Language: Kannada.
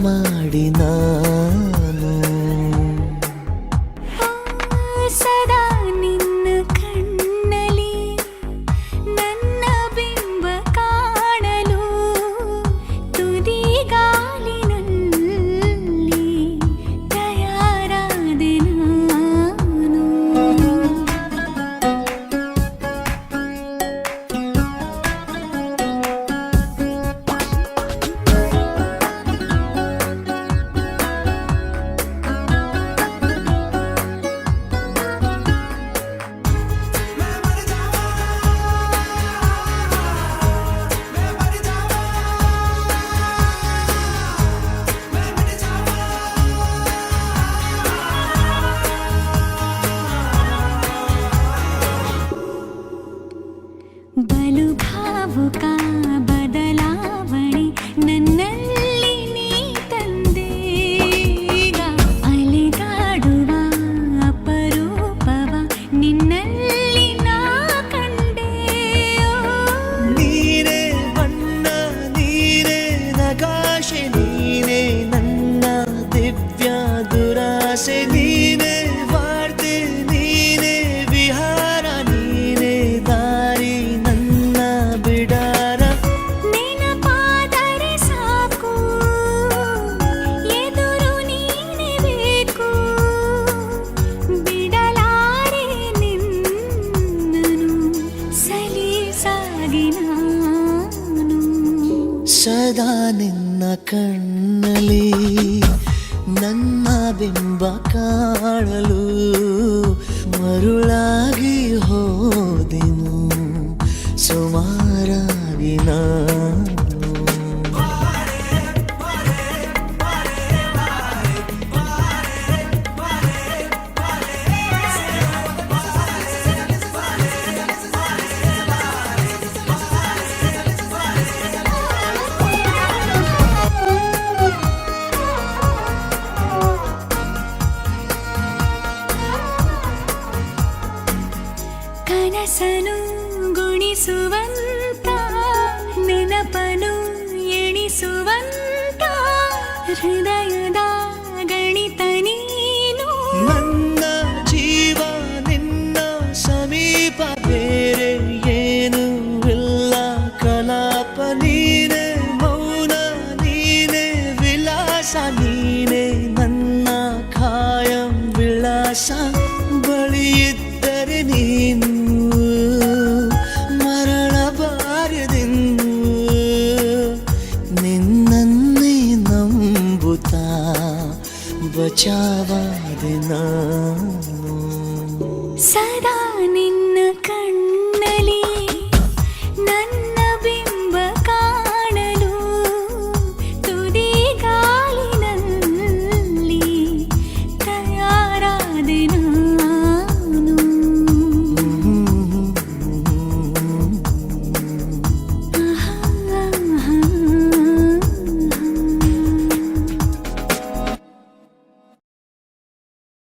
ಮಾಡಿ ನಾನು ಸದಾ ನಿನ್ನ ಕಣ್ಣಲಿ ನನ್ನ ಬಿಂಬ ಕಾಣಲು ತುದಿಗಾಲಿನಲ್ಲಿ ತಯಾರಾದೆ ನಾನು. ಬಲು ಭಾವುಕ ಬದಲಾವಣೆ ನನ್ನಲ್ಲಿ ನೀ ತಂದೆ. ಈಗ ಅಲೆದಾಡುವ ಅಪರೂಪವ ನಿನ್ನಲ್ಲಿ ನಾ ಕಂಡೆ. ನೀನೇ ಬಣ್ಣ ನೀನೇ ನಗಾಶೆ ನೀನೇ ನನ್ನ ದಿವ್ಯ ದುರಾಸೆ ನೀನೇ ವಾರ್ತೆ ನೀನೇ ವಿಹಾರ ನೀನೇ ದಾರಿ ನನ್ನ ಬಿಡಾರ. ನೆನಪಾದರೆ ಸಾಕು ಎದುರು ನೀನೇ ಬೇಕು. ಬಿಡಲಾರೆ ನಿನ್ನನು ಸಲೀಸಾಗಿ ನಾನು. ಸದಾ ನಿನ್ನ ಕಣ್ಣಲ್ಲಿ ನನ್ನ ಬಿಂಬ ಕಾಣಲು ಮರುಳಾಗಿ ಹೋದೆನು ಸುಮಾರಾಗಿ ನಾನು. ಕನಸನು ಗುಣಿಸುವಂತ ನೆನಪನು ಎಣಿಸುವಂತ ಹೃದಯದ ಗಣಿತ ನೀನು. ನನ್ನ ಜೀವ ನಿನ್ನ ಸಮೀಪ ಬೇರೆ ಏನು ಇಲ್ಲ ಕಲಾಪ ನೀನೆ ಮೌನ ನೀನೆ ವಿಲಾಸ ನೀನೆ ನನ್ನ ಖಾಯಂ ವಿಳಾಸ. ಬಳಿಯಿದ್ದರೆ ನೀನು ಮರಳಬಾರದೆಂದು ನಿನ್ನನ್ನೇ ನಂಬುತ್ತಾ ಬಚಾವಾದೆ ನಾನು. ಸದಾ ನೀ